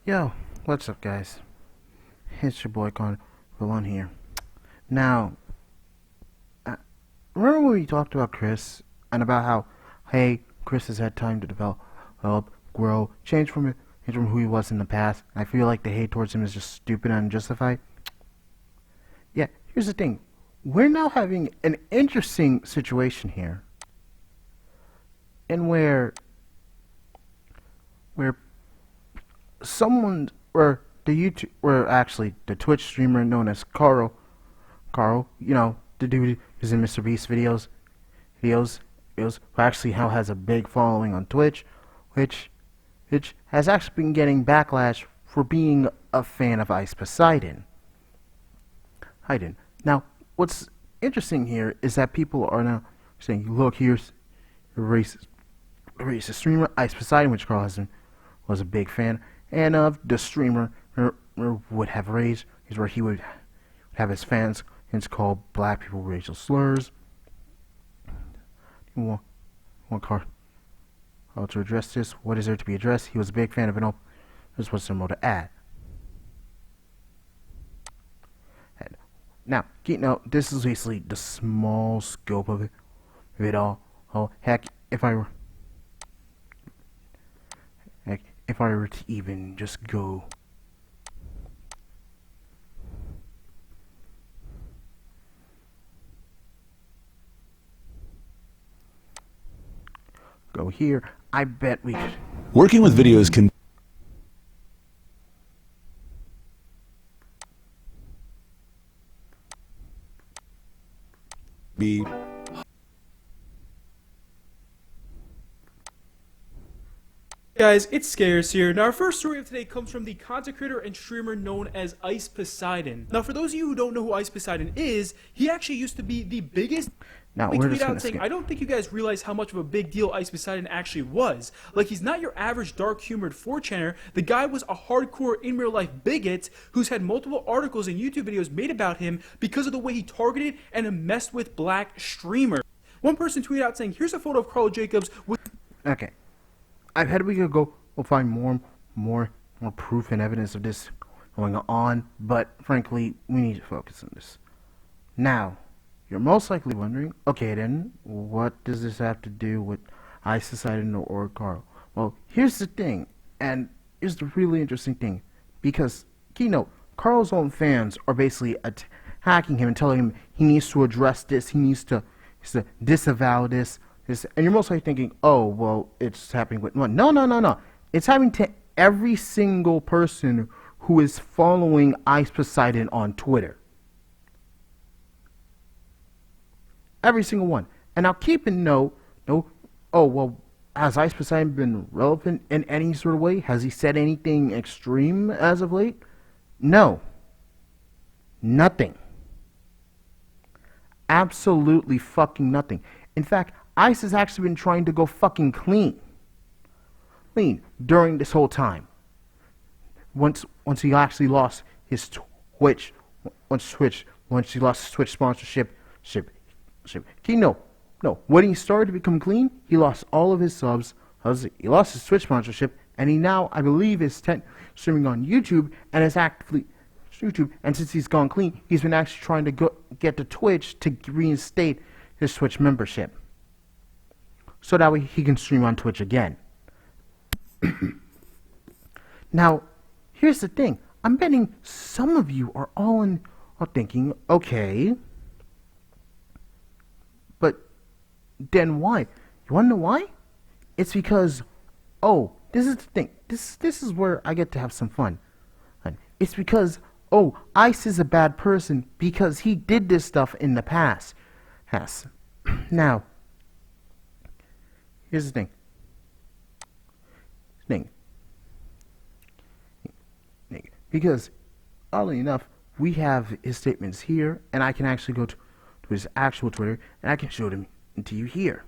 Yo, what's up, guys? It's your boy Karl here. Now, uh, remember when we talked about Chris and about how, hey, Chris has had time to develop, grow, change from who he was in the past. I feel like the hate towards him is just stupid and unjustified. Yeah, here's the thing: we're now having an interesting situation here, and where someone, where actually the Twitch streamer known as Karl, the dude who's in Mr. Beast videos, who actually now has a big following on Twitch, which has actually been getting backlash for being a fan of Ice Poseidon. Now, what's interesting here is that people are now saying, look, here's a racist streamer, Ice Poseidon, which Karl was a big fan, and of the streamer would have raised, is where he would have his fans call black people racial slurs. You want Karl to address this? What is there to be addressed? He was a big fan of it all. There's what's there more to add. Now, this is basically the small scope of it all. Oh, heck, if I were to even just go here, I bet we could. Working with videos can be Guys, it's Scares here. Now, our first story of today comes from the content creator and streamer known as Ice Poseidon. Now, for those of you who don't know who Ice Poseidon is, he actually used to be the biggest. Now, He we're tweeted just out gonna saying, skip. I don't think you guys realize how much of a big deal Ice Poseidon actually was. Like, he's not your average dark-humored 4chaner. The guy was a hardcore, in-real-life bigot who's had multiple articles and YouTube videos made about him because of the way he targeted and messed with black streamers. One person tweeted out saying, here's a photo of Karl Jacobs with... Okay, I bet we could we'll find more proof and evidence of this going on, but frankly, we need to focus on this. Now, you're most likely wondering, okay then, what does this have to do with Ice Poseidon or Karl? Well, here's the thing, and here's the really interesting thing, because, Karl's own fans are basically attacking him and telling him he needs to address this, he needs to disavow this, and you're most likely thinking, oh, well, it's happening with one. No. It's happening to every single person who is following Ice Poseidon on Twitter. Every single one. And now keep in note, oh, well, has Ice Poseidon been relevant in any sort of way? Has he said anything extreme as of late? No. Nothing. Absolutely fucking nothing. In fact, Ice has actually been trying to go fucking clean during this whole time. Once he actually lost his Twitch, once he lost his Twitch sponsorship, no. When he started to become clean, he lost all of his subs. He lost his Twitch sponsorship, and he now, I believe, is streaming on YouTube and is actively YouTube. And since he's gone clean, he's been actually trying to get to Twitch to reinstate his Twitch membership, so that way he can stream on Twitch again. Now, here's the thing. I'm betting some of you are thinking, okay, but then why? You want to know why? It's because, this is the thing. This is where I get to have some fun. It's because, Ice is a bad person because he did this stuff in the past. Now, here's the thing. Because, oddly enough, we have his statements here, and I can actually go to his actual Twitter, and I can show them to you here.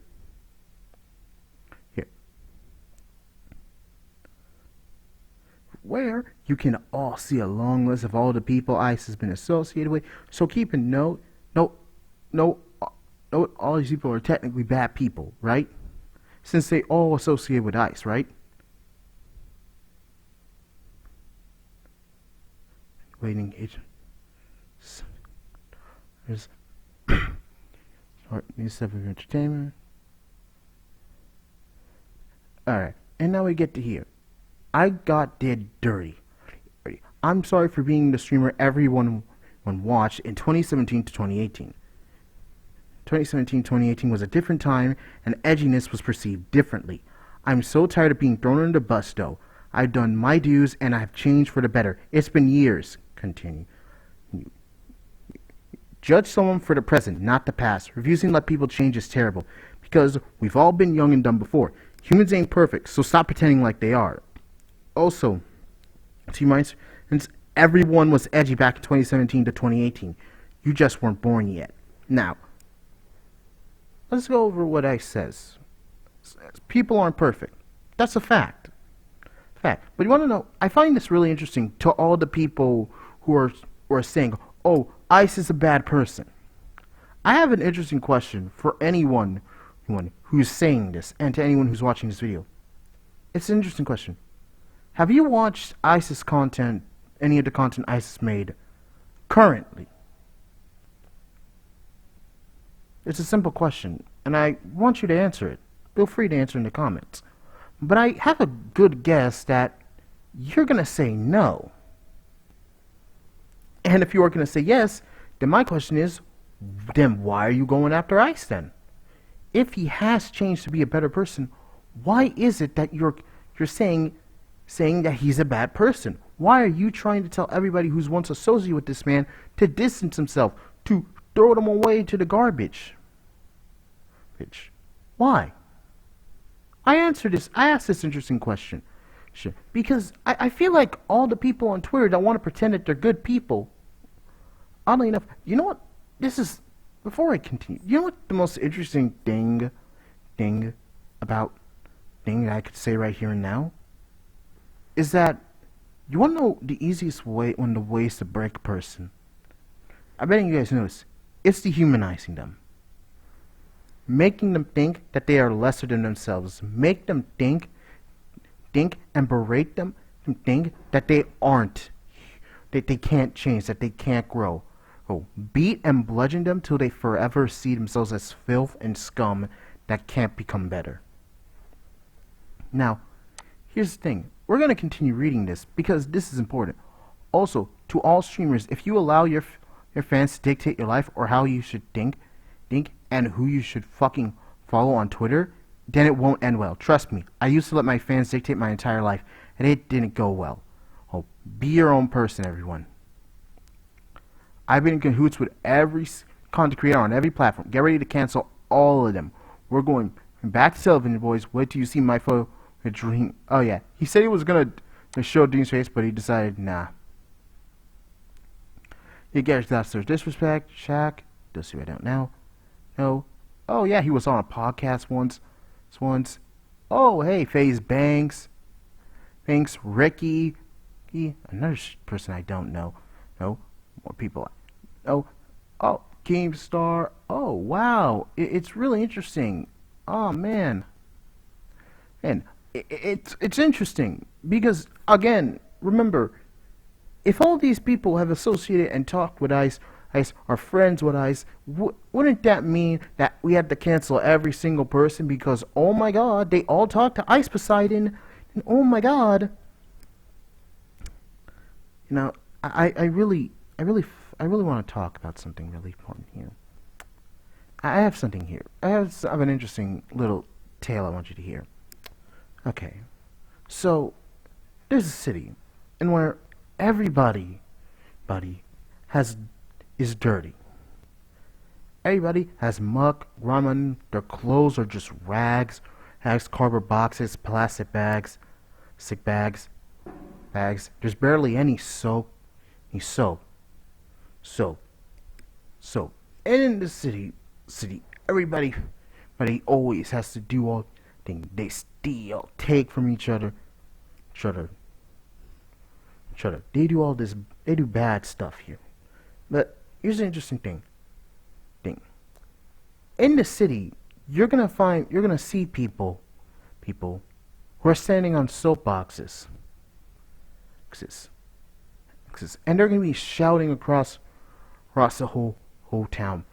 Where you can all see a long list of all the people Ice has been associated with. So keep in note, all these people are technically bad people, right? Since they all associate with Ice, right? waiting age. There's new stuff of entertainment. Alright, and now we get to here. I got did dirty. I'm sorry for being the streamer everyone watched in 2017 to 2018. 2017-2018 was a different time, and edginess was perceived differently. I'm so tired of being thrown under the bus, though. I've done my dues, and I've changed for the better. It's been years. Continue. Judge someone for the present, not the past. Refusing to let people change is terrible, because we've all been young and dumb before. Humans ain't perfect, so stop pretending like they are. Also, to your minds, since everyone was edgy back in 2017 to 2018, you just weren't born yet. Now, let's go over what Ice says. People aren't perfect. That's a fact. But you want to know, I find this really interesting to all the people who are saying, oh, Ice is a bad person. I have an interesting question for anyone who's saying this, and to anyone who's watching this video. It's an interesting question. Have you watched Ice's content, any of the content Ice has made, currently? It's a simple question, and I want you to answer it. Feel free to answer in the comments. But I have a good guess that you're going to say no. And if you are going to say yes, then my question is, then why are you going after Ice then? If he has changed to be a better person, why is it that you're saying that he's a bad person? Why are you trying to tell everybody who's once associated with this man to distance himself, to throw them away to the garbage? Why? I asked this interesting question. Because I feel like all the people on Twitter that want to pretend that they're good people, oddly enough, you know what? Before I continue, you know what the most interesting thing that I could say right here and now? Is that, you want to know the easiest way, one of the ways to break a person? I bet you guys know this. It's dehumanizing them. Making them think that they are lesser than themselves. Make them think and berate them and think that they aren't, that they can't change, that they can't grow. Beat and bludgeon them till they forever see themselves as filth and scum that can't become better. Now, here's the thing. We're going to continue reading this because this is important. Also, to all streamers, if you allow your fans to dictate your life or how you should think, and who you should fucking follow on Twitter, then it won't end well. Trust me, I used to let my fans dictate my entire life, and it didn't go well. Be your own person, everyone. I've been in cahoots with every content creator on every platform. Get ready to cancel all of them. We're going back to television, boys. Wait till you see my photo with Dream. Oh yeah, he said he was gonna show Dean's face, but he decided nah. He gets that there's disrespect. Shaq. Does see right out now. No. Oh yeah, he was on a podcast once. Oh hey, FaZe Banks, Ricky, another person I don't know. No, more people. Oh, Keemstar. Oh wow, it's really interesting. Oh man, and it's interesting because again, remember, if all these people have associated and talked with Ice are friends with Ice, wouldn't that mean that we had to cancel every single person because, oh my god, they all talked to Ice Poseidon, and oh my god. You know, I really want to talk about something really important here. I have something here. I have an interesting little tale I want you to hear. Okay, so there's a city, and where everybody is dirty. Everybody has muck, ramen, their clothes are just rags, cardboard boxes, plastic bags, sick bags. There's barely any soap. And in the city, everybody always has to do all things. They steal, take from each other. They do all this. They do bad stuff here. But here's the interesting thing. In the city, you're gonna see people who are standing on soapboxes. boxes, and they're gonna be shouting across the whole town,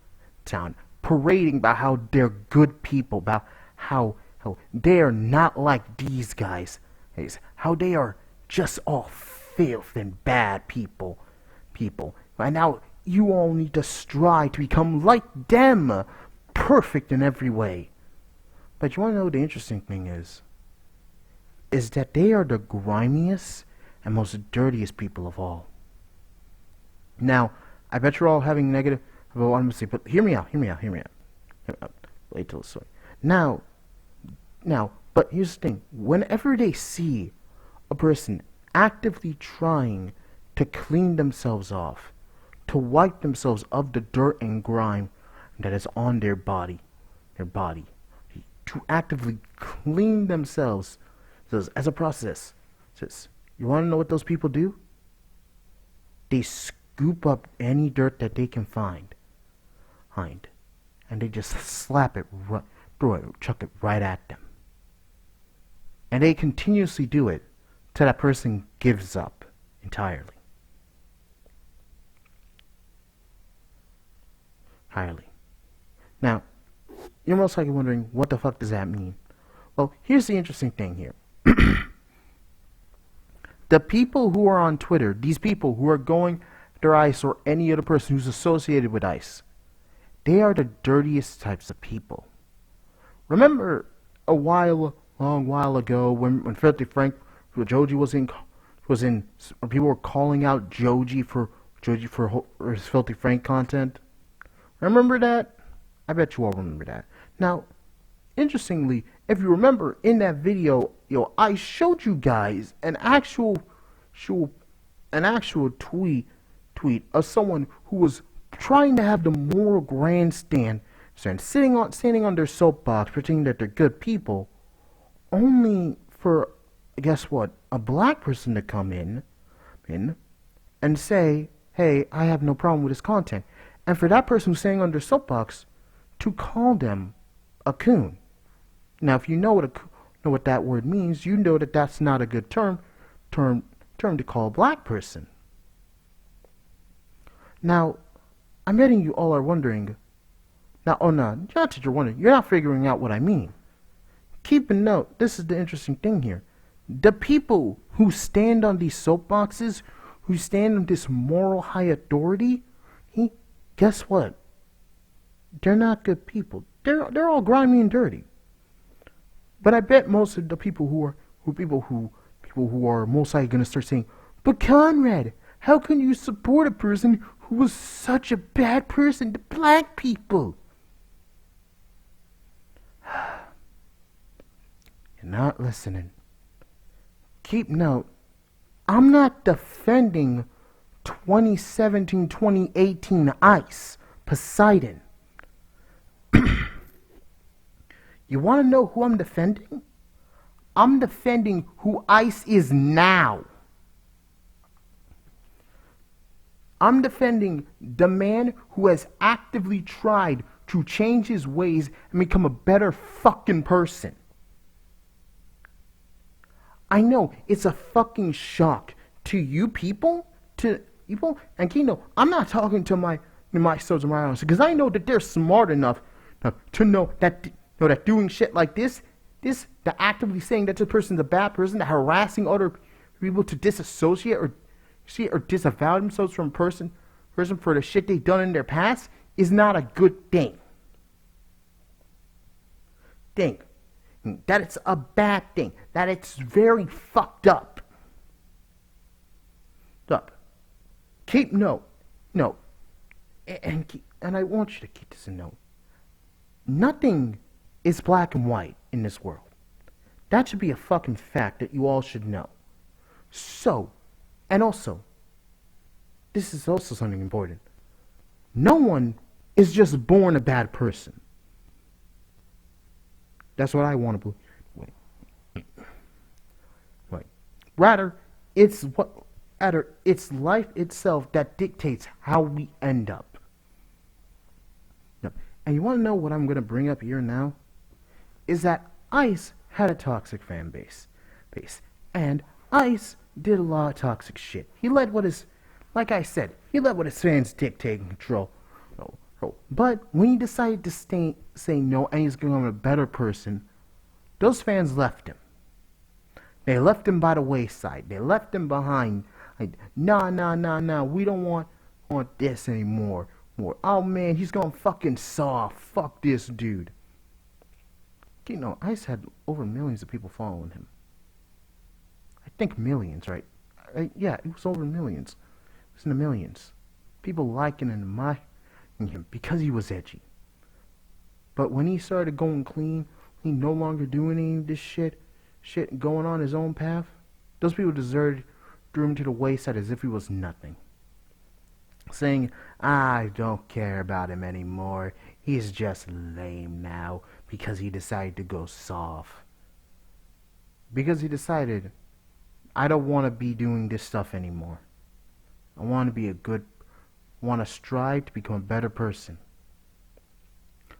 parading about how they're good people, about how they are not like these guys, how they are just all filth and bad people. And now you all need to strive to become like them, perfect in every way. But you want to know what the interesting thing is that they are the grimiest and most dirtiest people of all. Now, I bet you're all having negative about what I'm going to say, but hear me out. Wait till the story. Now, but here's the thing. Whenever they see a person actively trying to clean themselves off, to wipe themselves of the dirt and grime that is on their body, to actively clean themselves as a process, you want to know what those people do? They scoop up any dirt that they can find, and they just slap it, chuck it right at them. And they continuously do it till that person gives up entirely. Now, you're most likely wondering, what the fuck does that mean? Well, here's the interesting thing here. The people who are on Twitter, these people who are going after ICE or any other person who's associated with ICE, they are the dirtiest types of people. Remember a long while ago when Filthy Frank, Joji was in, people were calling out Joji for his Filthy Frank content? Remember that? I bet you all remember that. Now, interestingly, if you remember in that video, I showed you guys an actual tweet of someone who was trying to have the moral grandstand, standing on their soapbox, pretending that they're good people, only for, guess what, a black person to come in and say, hey, I have no problem with this content, and for that person who's standing on their soapbox to call them a coon. Now, if you know what that word means, you know that that's not a good term to call a black person. Now, I'm betting you all are wondering. Now, oh no, not that you're wondering. You're not figuring out what I mean. Keep a note. This is the interesting thing here. The people who stand on these soapboxes, who stand on this moral high authority, guess what? They're not good people. They're all grimy and dirty. But I bet most of the people who are most likely going to start saying, but Conrad, how can you support a person who was such a bad person to black people? You're not listening. Keep note, I'm not defending 2017-2018 ICE, Poseidon. You want to know who I'm defending? I'm defending who ICE is now. I'm defending the man who has actively tried to change his ways and become a better fucking person. I know it's a fucking shock to you people, and Kino, I'm not talking to my sons and my own, because I know that they're smart enough to know that doing shit like this, the actively saying that this person's a bad person, that harassing other people to disassociate or disavow themselves from person for the shit they've done in their past is not a good thing. That it's a bad thing. That it's very fucked up. Keep note. And I want you to keep this in note. Nothing is black and white in this world. That should be a fucking fact that you all should know. So, and also, this is also something important. No one is just born a bad person. That's what I want to believe. Wait. Rather, it's life itself that dictates how we end up. And you want to know what I'm going to bring up here now? Is that ICE had a toxic fan base. And ICE did a lot of toxic shit. He led what is Like I said, he let what his fans dictate and control. But when he decided to say no and he's become a better person, those fans left him. They left him by the wayside. They left him behind. Like, nah, we don't want this anymore. Oh man, he's gone fucking soft. Fuck this dude. You know, Ice had over millions of people following him. I think millions, right? Yeah, it was over millions. It was in the millions. People liking and admiring him because he was edgy. But when he started going clean, he no longer doing any of this shit going on his own path, those people threw him to the wayside as if he was nothing. Saying, I don't care about him anymore. He's just lame now because he decided to go soft. Because he decided, I don't want to be doing this stuff anymore. I want to strive to become a better person.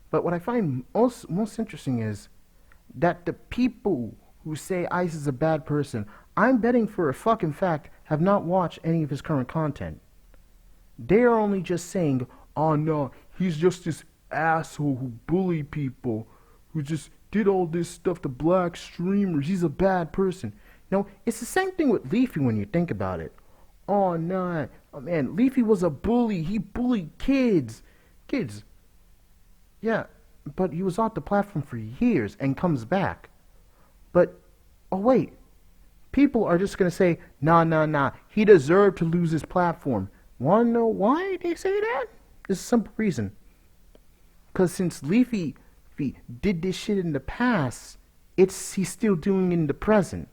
But what I find most interesting is that the people who say Ice is a bad person, I'm betting for a fucking fact, have not watched any of his current content. They are only just saying, oh no, he's just this asshole who bullied people, who just did all this stuff to black streamers, he's a bad person. You know, it's the same thing with Leafy when you think about it. Oh no, oh, man, Leafy was a bully, he bullied kids. Yeah, but he was off the platform for years and comes back. But, oh wait, people are just going to say, nah, he deserved to lose his platform. Want to know why they say that? There's a simple reason. Because since Leafy did this shit in the past, he's still doing it in the present.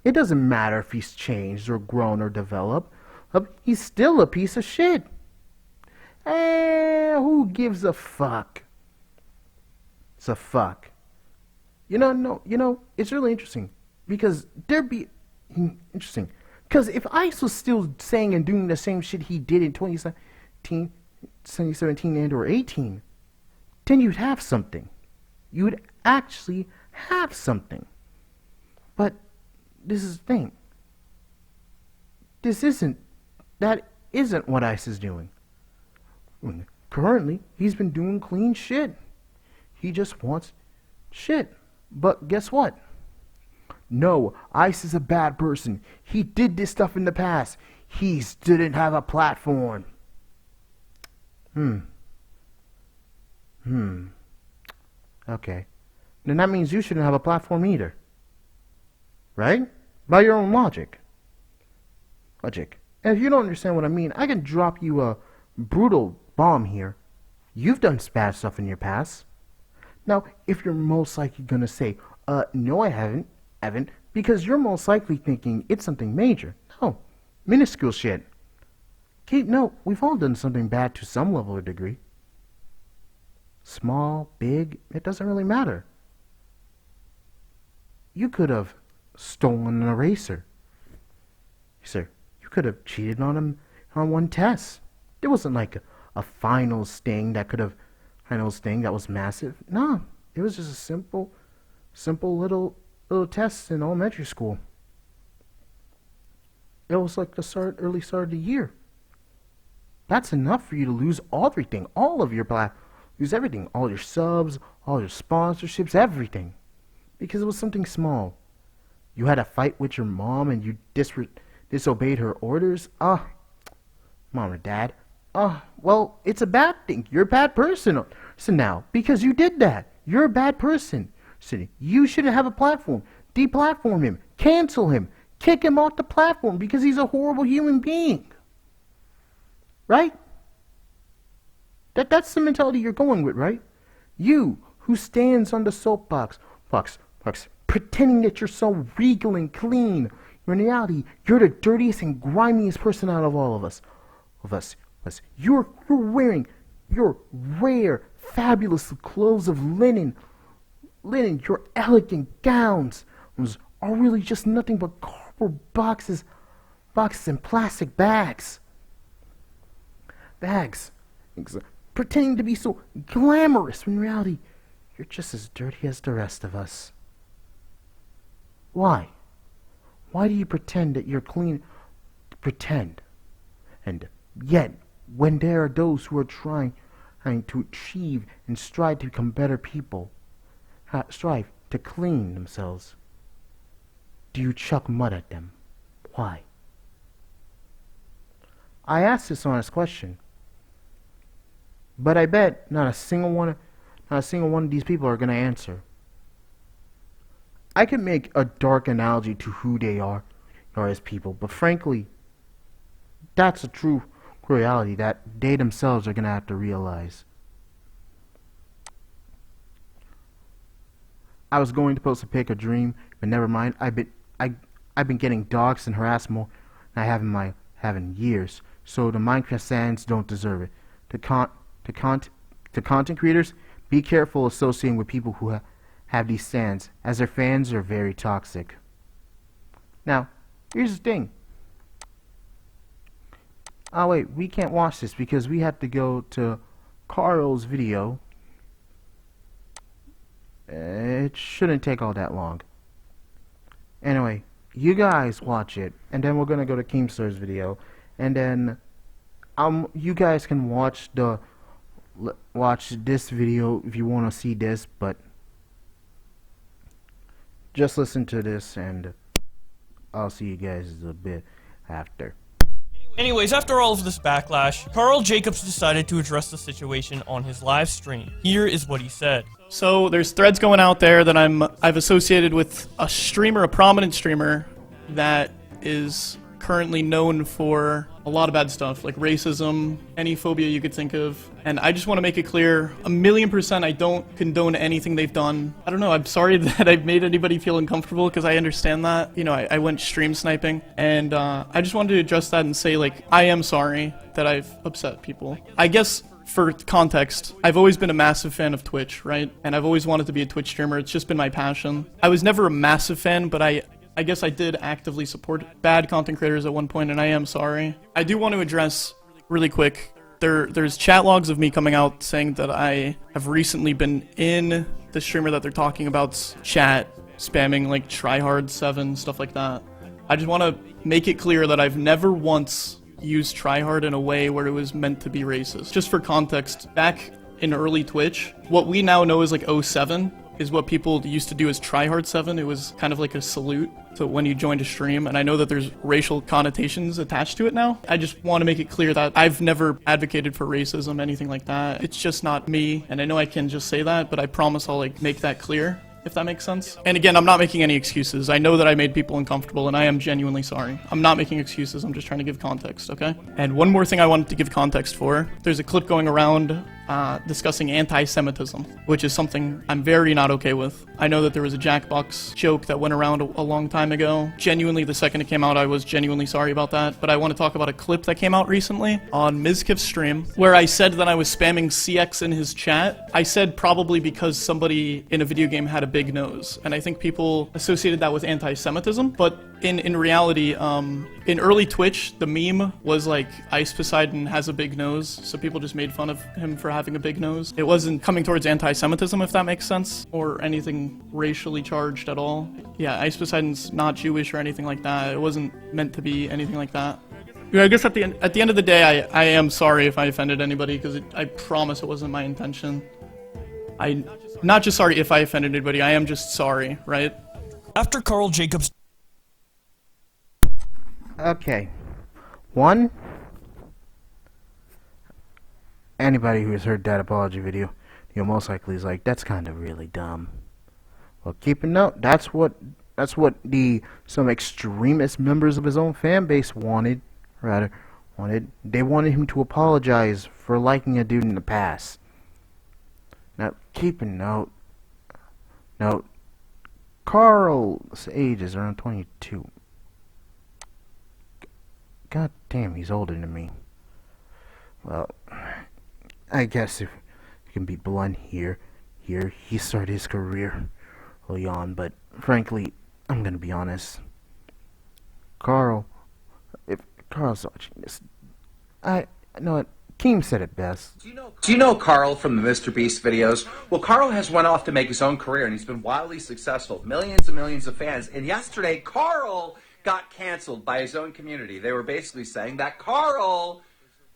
It doesn't matter if he's changed or grown or developed. He's still a piece of shit. Who gives a fuck? It's a fuck. You know, it's really interesting. Because interesting. Because if Ice was still saying and doing the same shit he did in 2017 and or 18, then you'd have something. You would actually have something. But this is the thing. That isn't what Ice is doing. Currently, he's been doing clean shit. He just wants shit. But guess what? No, Ice is a bad person. He did this stuff in the past. He didn't have a platform. Okay. Then that means you shouldn't have a platform either. Right? By your own logic. And if you don't understand what I mean, I can drop you a brutal bomb here. You've done bad stuff in your past. Now, if you're most likely going to say, no, I haven't, Evan, because you're most likely thinking it's something major. No, minuscule shit. Okay, no, we've all done something bad to some level or degree. Small, big, it doesn't really matter. You could have stolen an eraser. Sir, you could have cheated on him on one test. It wasn't like a final sting that was massive. No, it was just a simple little test in elementary school. It was like the early start of the year. That's enough for you to lose everything, lose everything, all your subs, all your sponsorships, everything, because it was something small. You had a fight with your mom and you disobeyed her orders. Mom or dad. Well, it's a bad thing. You're a bad person. So now, because you did that, you're a bad person. So you shouldn't have a platform. Deplatform him. Cancel him. Kick him off the platform because he's a horrible human being. Right? That's the mentality you're going with, right? You, who stands on the soapbox, pretending that you're so regal and clean. In reality, you're the dirtiest and grimiest person out of all of us. You're wearing your rare, fabulous clothes of linen, your elegant gowns are really just nothing but cardboard boxes and plastic bags. Pretending to be so glamorous when in reality, you're just as dirty as the rest of us. Why? Why do you pretend that you're clean? Pretend. And yet, when there are those who are trying to achieve and strive to become better people, strive to clean themselves, do you chuck mud at them? Why? I asked this honest question, but I bet not a single one of these people are going to answer. I could make a dark analogy to who they are as people, but frankly, that's a true reality that they themselves are going to have to realize. I was going to post a pic of Dream, but never mind. I've been getting doxxed and harassed more than I have in years. So the Minecraft fans don't deserve it. To content creators, be careful associating with people who have these stands, as their fans are very toxic. Now, here's the thing. Oh wait, we can't watch this because we have to go to Karl's video. It shouldn't take all that long. Anyway, you guys watch it, and then we're gonna go to Keemstar's video, and then you guys can watch this video if you want to see this, but just listen to this, and I'll see you guys a bit after. Anyways, after all of this backlash, Karl Jacobs decided to address the situation on his live stream. Here is what he said. So there's threads going out there that I've associated with a streamer, a prominent streamer that is currently known for a lot of bad stuff, like racism, any phobia you could think of. And I just want to make it clear, 1,000,000% I don't condone anything they've done. I don't know, I'm sorry that I've made anybody feel uncomfortable, because I understand that. You know, I went stream sniping, and I just wanted to address that and say, like, I am sorry that I've upset people. I guess for context, I've always been a massive fan of Twitch, right? And I've always wanted to be a Twitch streamer. It's just been my passion. I was never a massive fan, but I guess I did actively support bad content creators at one point, and I am sorry. I do want to address, really quick, there's chat logs of me coming out saying that I have recently been in the streamer that they're talking about's chat, spamming like tryhard7, stuff like that. I just want to make it clear that I've never once used tryhard in a way where it was meant to be racist. Just for context, back in early Twitch, what we now know as like 07 is what people used to do as tryhard7. It was kind of like a salute to when you joined a stream, and I know that there's racial connotations attached to it now. I just want to make it clear that I've never advocated for racism, anything like that. It's just not me, and I know I can just say that, but I promise I'll like make that clear, if that makes sense. And again, I'm not making any excuses. I know that I made people uncomfortable, and I am genuinely sorry. I'm not making excuses, I'm just trying to give context, okay? And one more thing I wanted to give context for. There's a clip going around discussing anti-Semitism, which is something I'm very not okay with. I know that there was a Jackbox joke that went around a long time ago. Genuinely, the second it came out, I was genuinely sorry about that. But I want to talk about a clip that came out recently on Mizkif's stream, where I said that I was spamming CX in his chat. I said probably because somebody in a video game had a big nose, and I think people associated that with anti-Semitism, but in reality, in early Twitch, the meme was like, Ice Poseidon has a big nose, so people just made fun of him for having a big nose. It wasn't coming towards anti-Semitism, if that makes sense, or anything racially charged at all. Yeah, Ice Poseidon's not Jewish or anything like that. It wasn't meant to be anything like that. Yeah, I guess at the end of the day, I am sorry if I offended anybody, because I promise it wasn't my intention. I'm not just sorry if I offended anybody, I am just sorry, right? After Karl Jacobs... Okay. One, anybody who has heard that apology video, you'll most likely is like, that's kind of really dumb. Well, keep a note, that's what some extremist members of his own fan base wanted. They wanted him to apologize for liking a dude in the past. Now, keep a note. Karl's age is around 22. God damn, he's older than me. Well, I guess if you can be blunt here, he started his career early on, but frankly, I'm gonna be honest. Karl, if Karl's watching this, I know what, Keem said it best. Do you know Karl from the Mr. Beast videos? Well, Karl has went off to make his own career, and he's been wildly successful. Millions and millions of fans. And yesterday, Karl got canceled by his own community. They were basically saying that Karl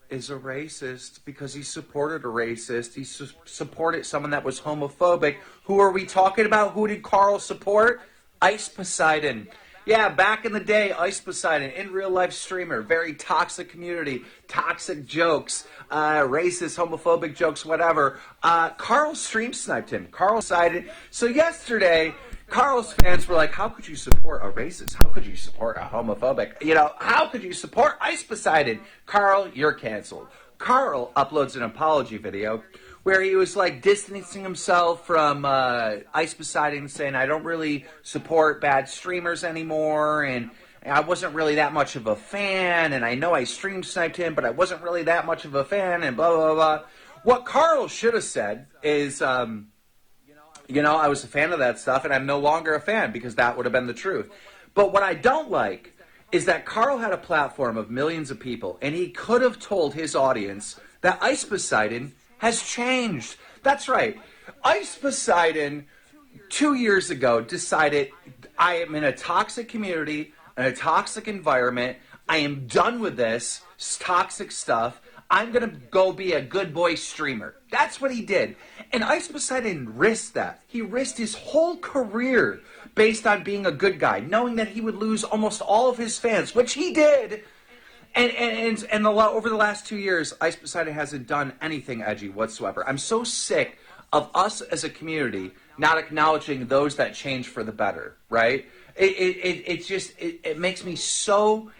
is a racist because he supported a racist. He supported someone that was homophobic. Who are we talking about? Who did Karl support? Ice Poseidon. Yeah, back in the day, Ice Poseidon, in real life streamer, very toxic community, toxic jokes, racist, homophobic jokes, whatever. Karl stream sniped him. Karl decided. So yesterday, Karl's fans were like, how could you support a racist? How could you support a homophobic? You know, how could you support Ice Poseidon? Karl, you're canceled. Karl uploads an apology video where he was like distancing himself from Ice Poseidon, saying, I don't really support bad streamers anymore, and I wasn't really that much of a fan, and I know I stream sniped him, but I wasn't really that much of a fan, and blah, blah, blah. What Karl should have said is, you know, I was a fan of that stuff, and I'm no longer a fan, because that would have been the truth. But what I don't like is that Karl had a platform of millions of people, and he could have told his audience that Ice Poseidon has changed. That's right. Ice Poseidon, 2 years ago, decided, I am in a toxic community, in a toxic environment. I am done with this toxic stuff. I'm going to go be a good boy streamer. That's what he did. And Ice Poseidon risked that. He risked his whole career based on being a good guy, knowing that he would lose almost all of his fans, which he did. And over the last 2 years, Ice Poseidon hasn't done anything edgy whatsoever. I'm so sick of us as a community not acknowledging those that change for the better, right? It makes me so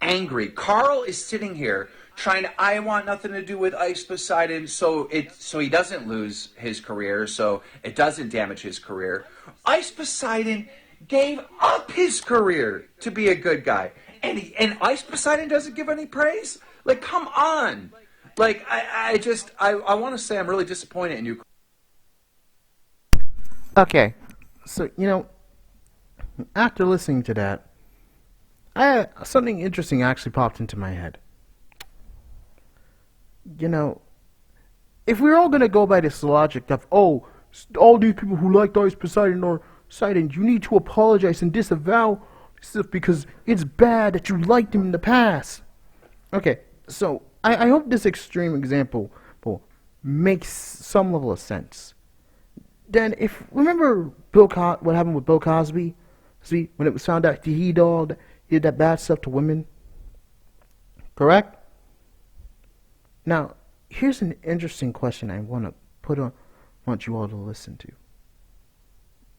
angry. Karl is sitting here trying to, I want nothing to do with Ice Poseidon, so he doesn't lose his career, so it doesn't damage his career. Ice Poseidon gave up his career to be a good guy. And Ice Poseidon doesn't give any praise? Like, come on. Like, I want to say I'm really disappointed in you. Okay, so, you know, after listening to that, something interesting actually popped into my head. You know, if we're all going to go by this logic of, oh, all these people who liked Ice Poseidon or Poseidon, you need to apologize and disavow stuff because it's bad that you liked him in the past. Okay, so I hope this extreme example makes some level of sense. Then, if remember what happened with Bill Cosby? See, when it was found out he did that bad stuff to women. Correct? Now, here's an interesting question I want you all to listen to.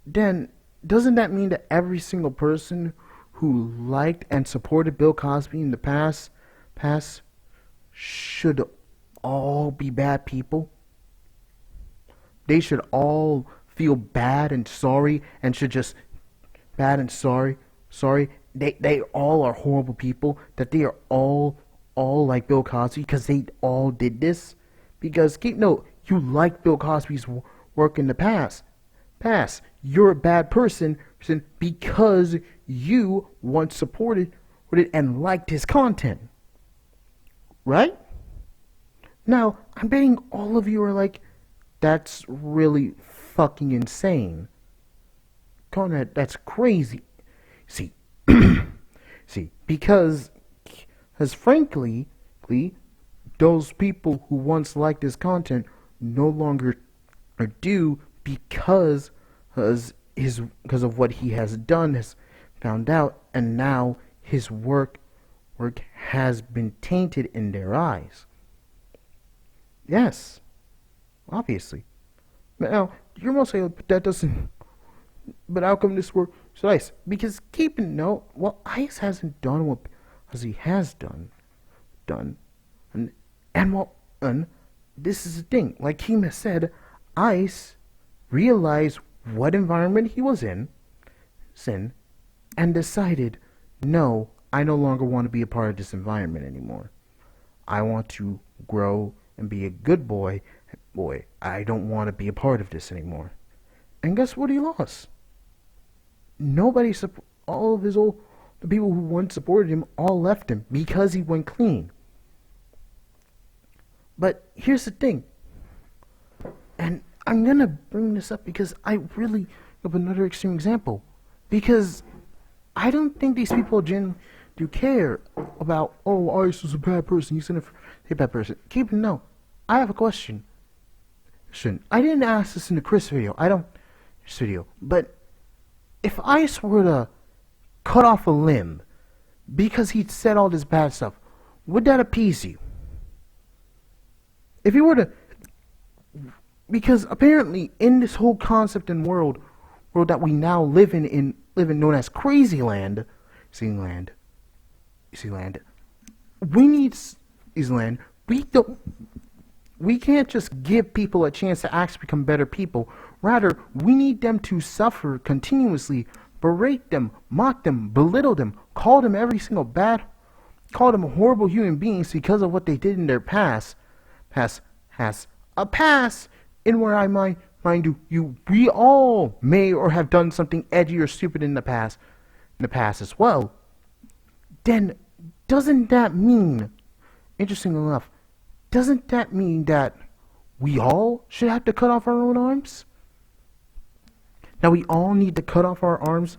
Then, doesn't that mean that every single person who liked and supported Bill Cosby in the past should all be bad people? They should all feel bad and sorry and should just bad and sorry. They all are horrible people, that they are all like Bill Cosby because they all did this? Because keep note, you liked Bill Cosby's work in the past. You're a bad person because you once supported it and liked his content. Right? Now, I'm betting all of you are like, that's really fucking insane. Conrad, that's crazy. See, because frankly, those people who once liked his content no longer do because of what he has done, has found out, and now his work has been tainted in their eyes. Yes, obviously. Now, you're most saying, but that doesn't. But how come this work so nice? Because keep in note, well, Ice hasn't done what as he has done, and this is the thing. Like Keem has said, Ice realized what environment he was in, and decided, no, I no longer want to be a part of this environment anymore. I want to grow and be a good boy. I don't want to be a part of this anymore. And guess what he lost? All of the people who once supported him all left him because he went clean. But here's the thing, and I'm gonna bring this up because I really have another extreme example. Because I don't think these people genuinely do care about, oh, Ice is a bad person. He's a bad person. Keep it no. I have a question. I didn't ask this in the Chris video. But if Ice were to cut off a limb because he'd said all this bad stuff, would that appease you? If he were to, because apparently in this whole concept and world that we now live in known as Crazy Land, we need Land. We can't just give people a chance to actually become better people. Rather, we need them to suffer continuously, berate them, mock them, belittle them, call them horrible human beings because of what they did in their past. A past in where I mind you, we all may or have done something edgy or stupid in the past as well. Then, doesn't that mean, interesting enough, doesn't that mean that we all should have to cut off our own arms? Now we all need to cut off our arms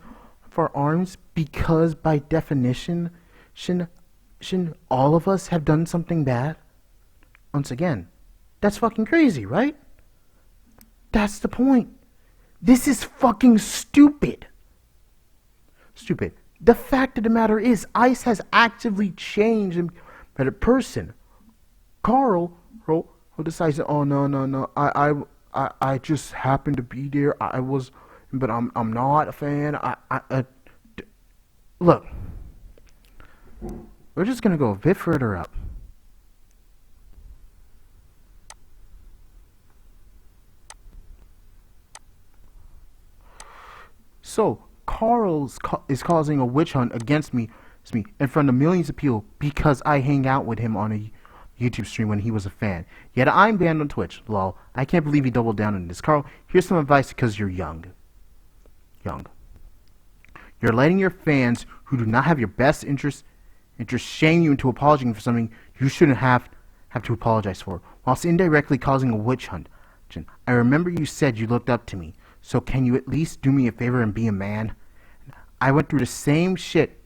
because by definition, shouldn't all of us have done something bad? Once again, that's fucking crazy, right? That's the point. This is fucking stupid. The fact of the matter is, Ice has actively changed and a better person. Karl, who decides, oh no, I just happened to be there. But I'm not a fan. Look, we're just gonna go a bit further up. So Karl is causing a witch hunt against me in front of millions of people because I hang out with him on a YouTube stream when he was a fan. Yet I'm banned on Twitch. Lol. I can't believe he doubled down on this. Karl, here's some advice because you're young. You're letting your fans who do not have your best interest shame you into apologizing for something you shouldn't have to apologize for, whilst indirectly causing a witch hunt. I remember you said you looked up to me, so can you at least do me a favor and be a man? I went through the same shit.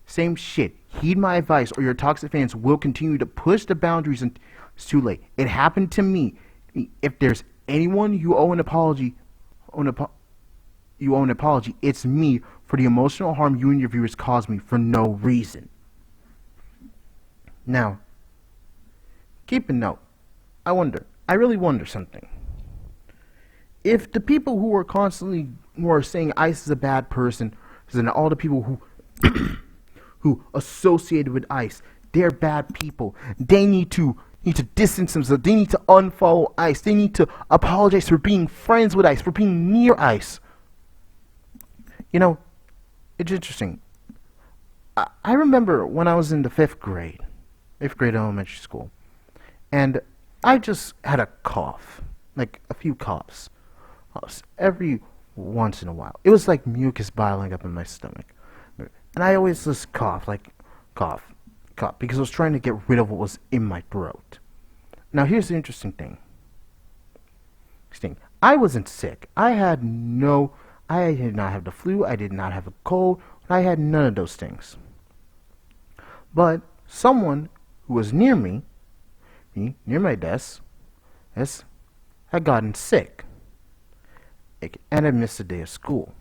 Heed my advice or your toxic fans will continue to push the boundaries and it's too late. It happened to me. If there's anyone you owe an apology, it's me for the emotional harm you and your viewers caused me for no reason. Now, keep a note. I really wonder something. If the people who are saying Ice is a bad person, and all the people who associated with Ice, they're bad people. They need to distance themselves. They need to unfollow Ice. They need to apologize for being friends with Ice, for being near Ice. You know, it's interesting. I remember when I was in the 5th grade elementary school, and I just had a cough, like a few coughs, every once in a while. It was like mucus boiling up in my stomach. And I always just cough, because I was trying to get rid of what was in my throat. Now here's the interesting thing. I wasn't sick. I did not have the flu, I did not have a cold, I had none of those things. But someone who was near me, near my desk, had gotten sick. And I missed a day of school.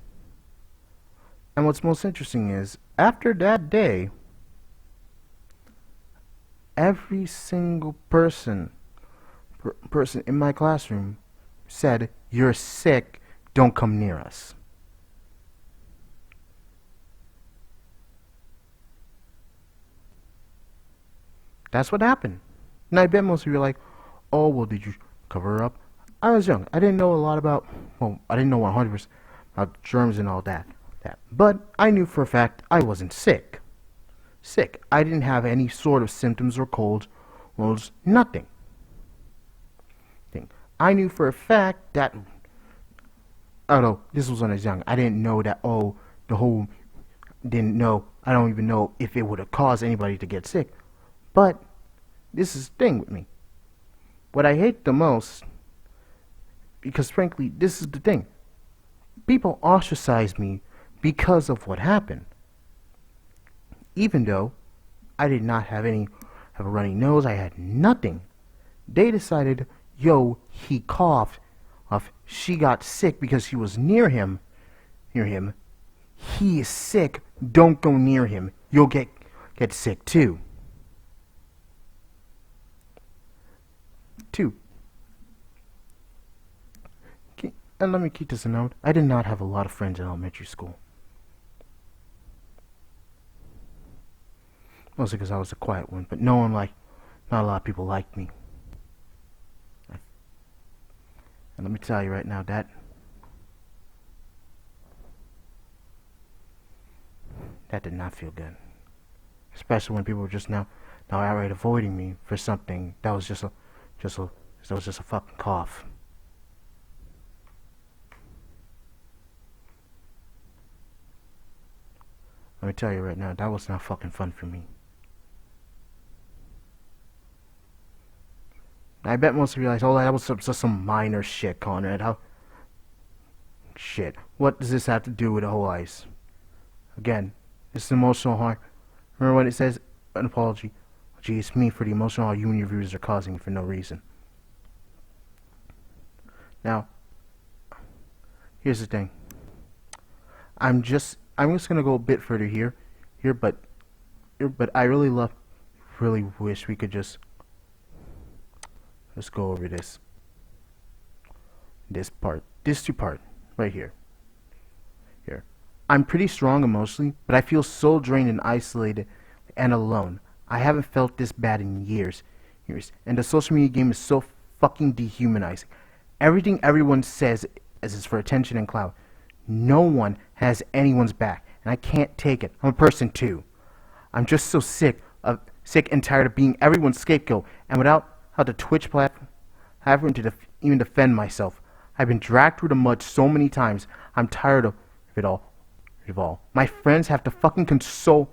And what's most interesting is, after that day, every single person in my classroom said, "You're sick, don't come near us." That's what happened. And I bet most of you are like, oh, well, did you cover up? I was young. I didn't know a lot about, I didn't know 100% about germs and all that. But I knew for a fact I wasn't sick. I didn't have any sort of symptoms or colds. Nothing. I knew for a fact that, although this was when I was young, I didn't know that, I don't even know if it would have caused anybody to get sick. But this is the thing with me. What I hate the most, because frankly, this is the thing. People ostracize me because of what happened. even though I did not have a runny nose. I had nothing. They decided, yo, he coughed. She got sick because she was near him. He is sick. Don't go near him. You'll get sick too. And let me keep this a note. I did not have a lot of friends in elementary school. Mostly because I was the quiet one, but not a lot of people liked me. And let me tell you right now, that did not feel good. Especially when people were just now outright avoiding me for something that was just a fucking cough. Let me tell you right now, that was not fucking fun for me. I bet most of you realize, oh, that was just some minor shit, Conrad. Shit. What does this have to do with the whole ice? Again, it's emotional harm. Remember when it says an apology? Gee, it's me for the emotional harm you and your viewers are causing me for no reason. Now, here's the thing. I'm just gonna go a bit further here, but I really wish we could just let's go over this two part right here. I'm pretty strong emotionally, but I feel so drained and isolated and alone. I haven't felt this bad in years, and the social media game is so fucking dehumanizing. Everything everyone says is for attention and clout. No one has anyone's back, and I can't take it. I'm a person too. I'm just so sick and tired of being everyone's scapegoat, and without the Twitch platform having to even defend myself. I've been dragged through the mud so many times. I'm tired of it all. My friends have to fucking console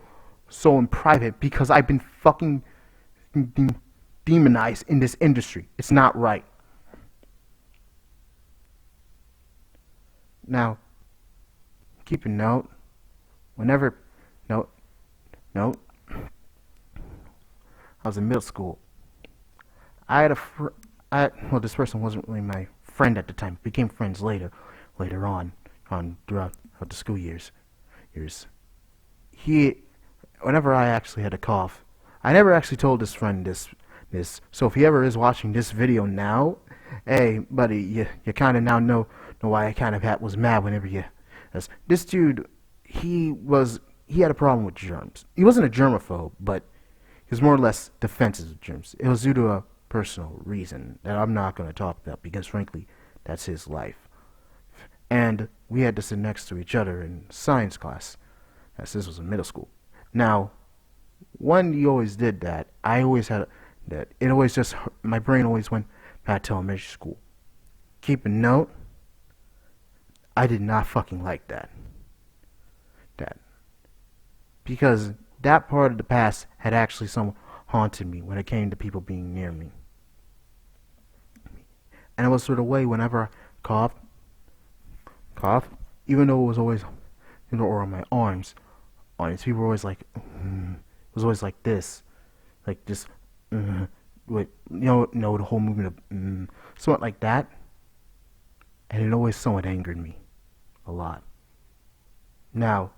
in private because I've been fucking demonized in this industry. It's not right. Now, keep a note. Note. I was in middle school. I had well, this person wasn't really my friend at the time. Became friends later on throughout the school years. Whenever I actually had a cough, I never actually told this friend this. So if he ever is watching this video now, hey buddy, you kind of now know why I kind of was mad whenever you. This dude, he had a problem with germs. He wasn't a germaphobe, but he was more or less defensive of germs. It was due to a personal reason that I'm not going to talk about because frankly, that's his life. And we had to sit next to each other in science class, as this was in middle school. Now, when you always did that, I always had that. It always just, my brain always went back to elementary school. Keep a note, I did not fucking like that. Because that part of the past had actually somewhat haunted me when it came to people being near me. And it was sort of way whenever I coughed, even though it was always, or on my arms, people were always like, it was always like this, with, the whole movement of, somewhat like that, and it always somewhat angered me, a lot. Now,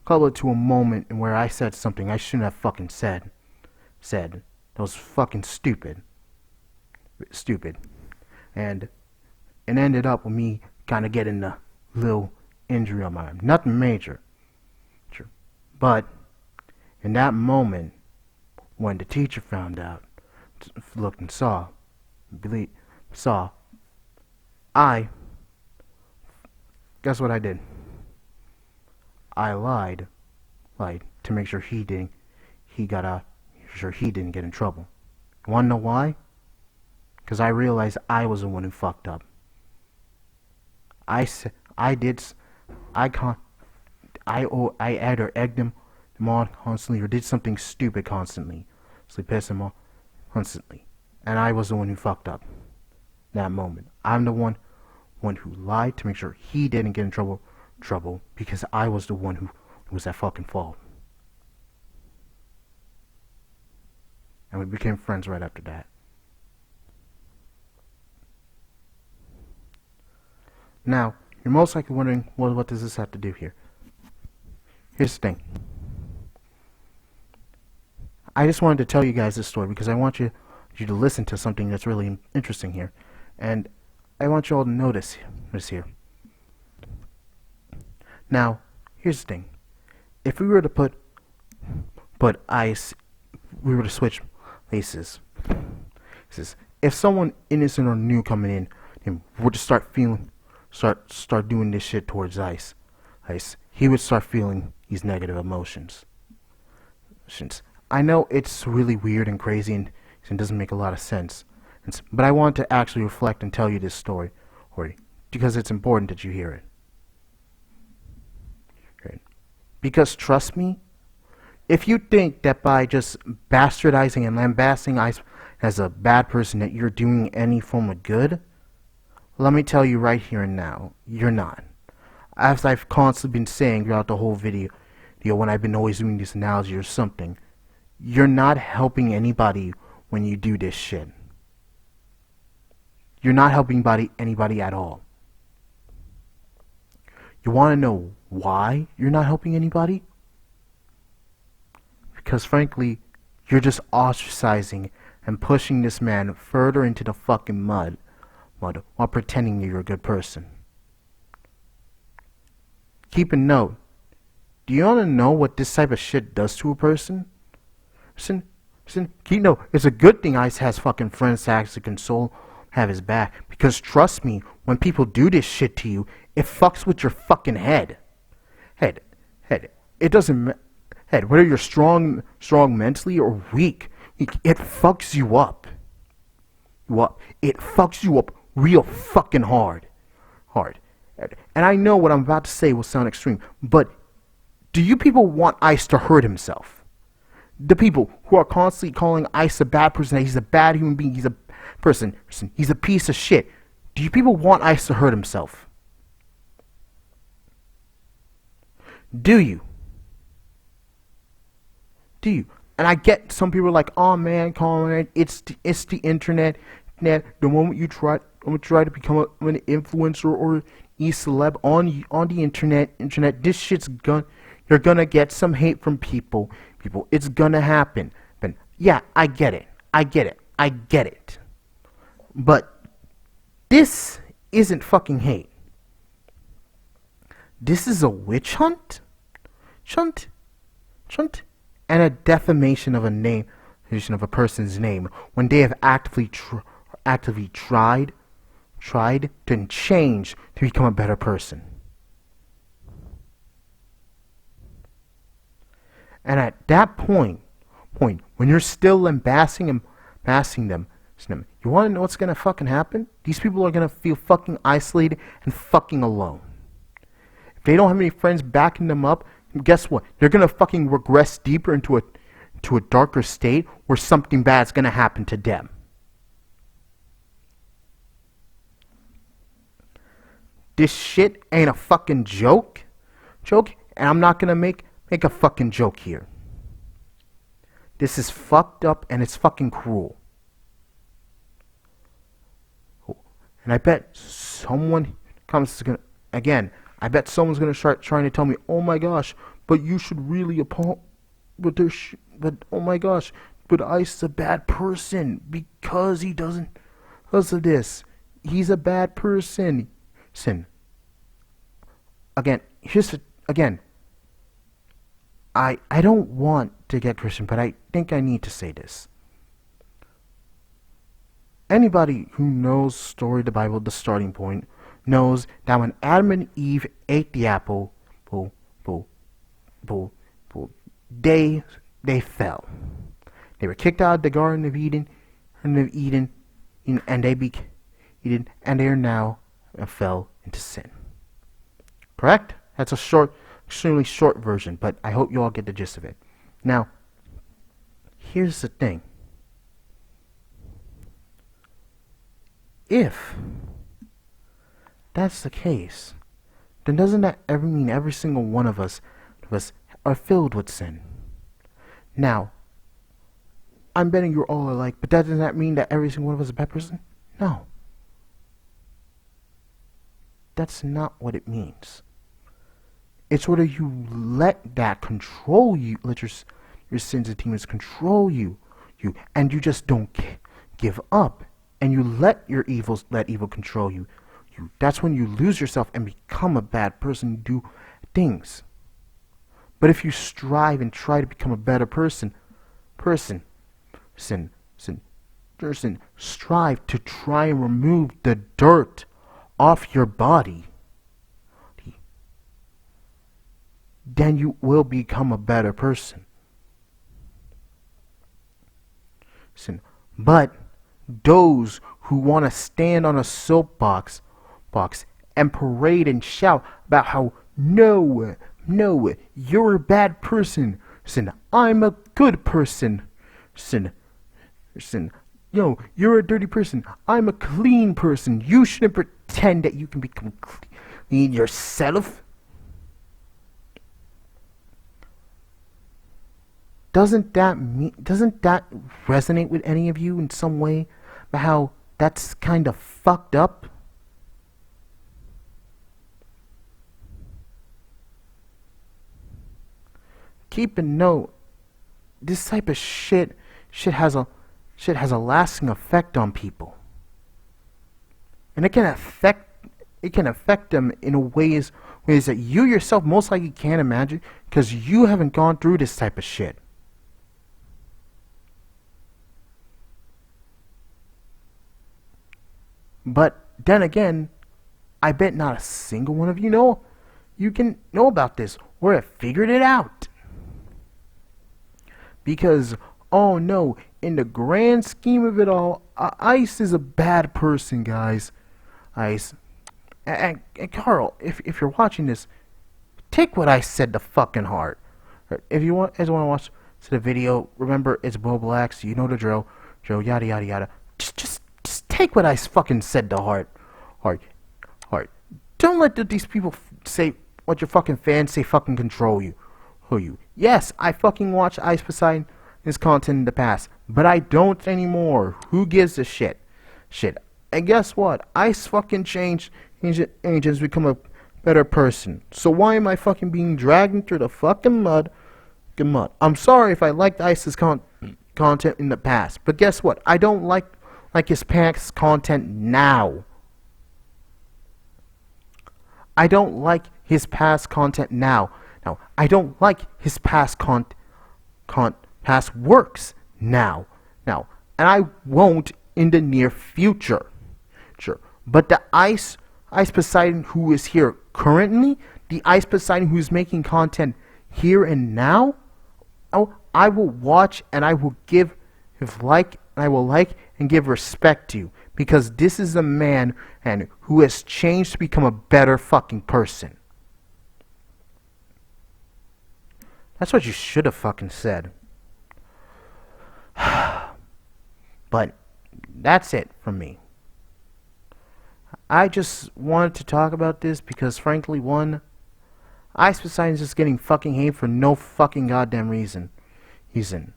call it to a moment in where I said something I shouldn't have fucking said, that was fucking stupid, and it ended up with me kind of getting a little injury on my arm. Nothing major. But in that moment, when the teacher found out, looked and saw, guess what I did? I lied to make sure he didn't get in trouble. Wanna know why? Because I realized I was the one who fucked up. I either egged him on constantly or did something stupid constantly. So pissed him off constantly. And I was the one who fucked up that moment. I'm the one who lied to make sure he didn't get in trouble because I was the one who was at fucking fault. and we became friends right after that. Now, you're most likely wondering, well, what does this have to do here? Here's the thing. I just wanted to tell you guys this story because I want you to listen to something that's really interesting here. And I want you all to notice this here. Now, here's the thing. If we were to put ice, we were to switch places. If someone innocent or new coming in and were to start doing this shit towards ice, he would start feeling these negative emotions. I know it's really weird and crazy and doesn't make a lot of sense, but I want to actually reflect and tell you this story, because it's important that you hear it. Right. Because trust me, if you think that by just bastardizing and lambasting ice as a bad person that you're doing any form of good, let me tell you right here and now, you're not. As I've constantly been saying throughout the whole video, when I've been always doing this analogy or something, you're not helping anybody when you do this shit. You're not helping anybody at all. You want to know why you're not helping anybody? Because frankly, you're just ostracizing and pushing this man further into the fucking mud while pretending you're a good person. Keep a note. Do you want to know what this type of shit does to a person? Keep note. It's a good thing Ice has fucking friends to actually console, have his back. Because trust me, when people do this shit to you, it fucks with your fucking head. Head. It doesn't. Head. Whether you're strong mentally or weak, it fucks you up. It fucks you up real fucking hard. And I know what I'm about to say will sound extreme, but do you people want Ice to hurt himself? The people who are constantly calling Ice a bad person, that he's a bad human being, he's a person, he's a piece of shit. Do you people want Ice to hurt himself? Do you? And I get some people are like, oh man, Colin, it's the internet. The moment you try to become an influencer or e-celeb on the internet, this shit's you're gonna get some hate from people. It's gonna happen. But yeah, I get it. But this isn't fucking hate. This is a witch hunt? Chunt? And a defamation of a person's name when they have actively tried to change to become a better person. And at that point, when you're still lambasting them, you want to know what's going to fucking happen? These people are going to feel fucking isolated and fucking alone. If they don't have any friends backing them up, guess what? They're going to fucking regress deeper into a darker state where something bad's going to happen to them. This shit ain't a fucking joke, and I'm not going to make a fucking joke here. This is fucked up and it's fucking cruel. And I bet someone I bet someone's gonna start trying to tell me, oh my gosh, but you should really but oh my gosh, but Ice is a bad person because of this. He's a bad person. I don't want to get Christian, but I think I need to say this. Anybody who knows story of the Bible, the starting point, knows that when Adam and Eve ate the apple, they fell. They were kicked out of the Garden of Eden, and they are now fell into sin. Correct? That's a extremely short version, but I hope you all get the gist of it. Now, here's the thing. If that's the case, then doesn't that ever mean every single one of us are filled with sin? Now, I'm betting you're all alike, but that does not mean that every single one of us is a bad person? No. That's not what it means. It's whether you let that control you, let your sins and demons control you, and you just don't give up, and you let evil control you. That's when you lose yourself and become a bad person, do things. But if you strive and try to become a better person, strive to try and remove the dirt off your body, then you will become a better person. But those who want to stand on a soapbox and parade and shout about how no, you're a bad person. I'm a good person. Yo, you're a dirty person. I'm a clean person. You shouldn't pretend that you can become clean yourself. Doesn't that resonate with any of you in some way? About how that's kind of fucked up? Keep a note. This type of shit has a lasting effect on people, and it can affect them in ways that you yourself most likely can't imagine, because you haven't gone through this type of shit. But then again, I bet not a single one of you can know about this or have figured it out. Because, oh no, in the grand scheme of it all, Ice is a bad person, guys. Ice. And Karl, if you're watching this, take what I said to fucking heart. If you want to watch the video, remember it's Bo Blacks, you know the drill, yada yada yada. Just take what I fucking said to heart. Don't let these people say what your fucking fans say fucking control you. Yes, I fucking watched Ice Poseidon's content in the past, but I don't anymore. Who gives a shit? And guess what? Ice fucking changed and has become a better person. So why am I fucking being dragged through the fucking mud? I'm sorry if I liked Ice's content in the past, but guess what? I don't like his past content now. I don't like his past content now. I don't like his past past works now, and I won't in the near future. Sure, but the Ice Poseidon who is here currently, the Ice Poseidon who is making content here and now, I will watch and I will give and give respect to, because this is a man who has changed to become a better fucking person. That's what you should have fucking said. But that's it from me. I just wanted to talk about this because, frankly, one, Ice Poseidon's just getting fucking hate for no fucking goddamn reason. He's in.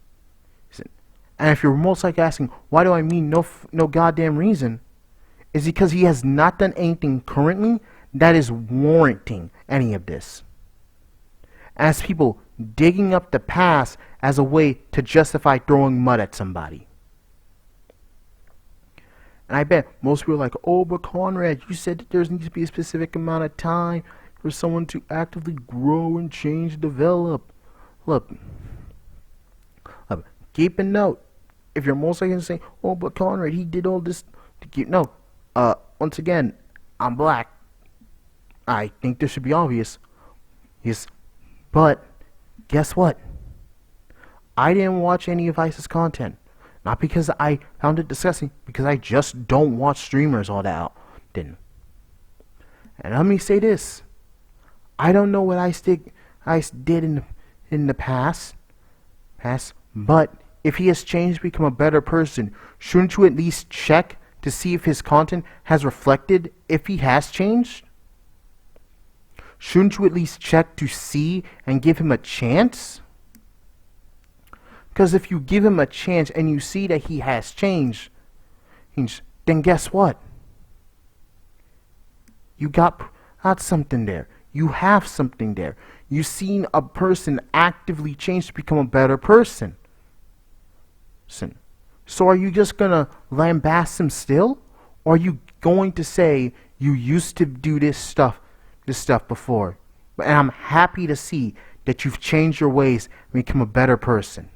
And if you're most likely asking, why do I mean no goddamn reason? Is because he has not done anything currently that is warranting any of this. As people digging up the past as a way to justify throwing mud at somebody. And I bet most people are like, oh, but Conrad, you said that there needs to be a specific amount of time for someone to actively grow and change, develop. Look, keep a note. If you're most likely to say, oh, but Conrad, he did all this to keep... No, once again, I'm black. I think this should be obvious. Yes, but guess what? I didn't watch any of Ice's content. Not because I found it disgusting, because I just don't watch streamers all that often. And let me say this. I don't know what Ice did in the past, but if he has changed to become a better person, shouldn't you at least check to see if his content has reflected if he has changed? Shouldn't you at least check to see and give him a chance Because if you give him a chance and you see that he has changed, then guess what? You got something there. You have something there. You've seen a person actively change to become a better person. So are you just going to lambast him still? Or are you going to say you used to do this stuff before? And I'm happy to see that you've changed your ways and become a better person.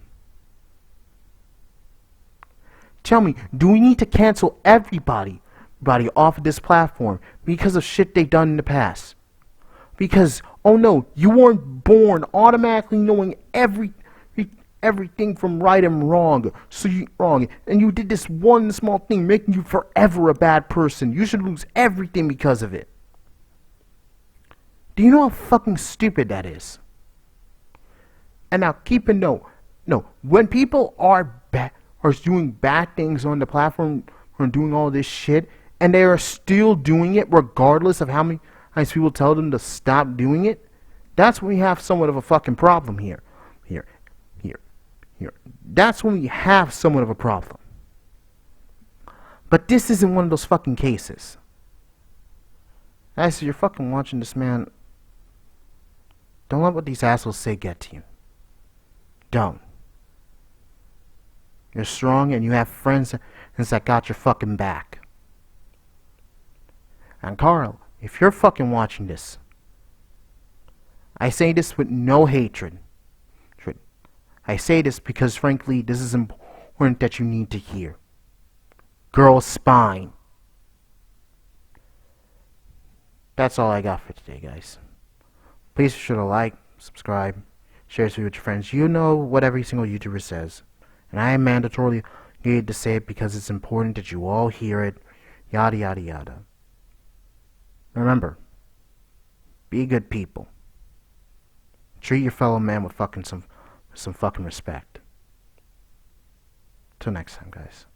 Tell me, do we need to cancel everybody off of this platform because of shit they've done in the past? Because, oh no, you weren't born automatically knowing everything from right and wrong. And you did this one small thing, making you forever a bad person. You should lose everything because of it. Do you know how fucking stupid that is? And now keep a note. No, when people are doing bad things on the platform or doing all this shit, and they are still doing it regardless of how many times people tell them to stop doing it, that's when we have somewhat of a fucking problem here. That's when we have somewhat of a problem. But this isn't one of those fucking cases. Guys, if you're fucking watching this, man, don't let what these assholes say get to you. Don't. You're strong and you have friends that got your fucking back. And Karl, if you're fucking watching this, I say this with no hatred. I say this because, frankly, this is important that you need to hear. Girl spine. That's all I got for today, guys. Please be sure to like, subscribe, share this video with your friends. You know what every single YouTuber says. And I am mandatorily needed to say it because it's important that you all hear it. Yada, yada, yada. Remember, be good people. Treat your fellow man with some fucking respect. Till next time, guys.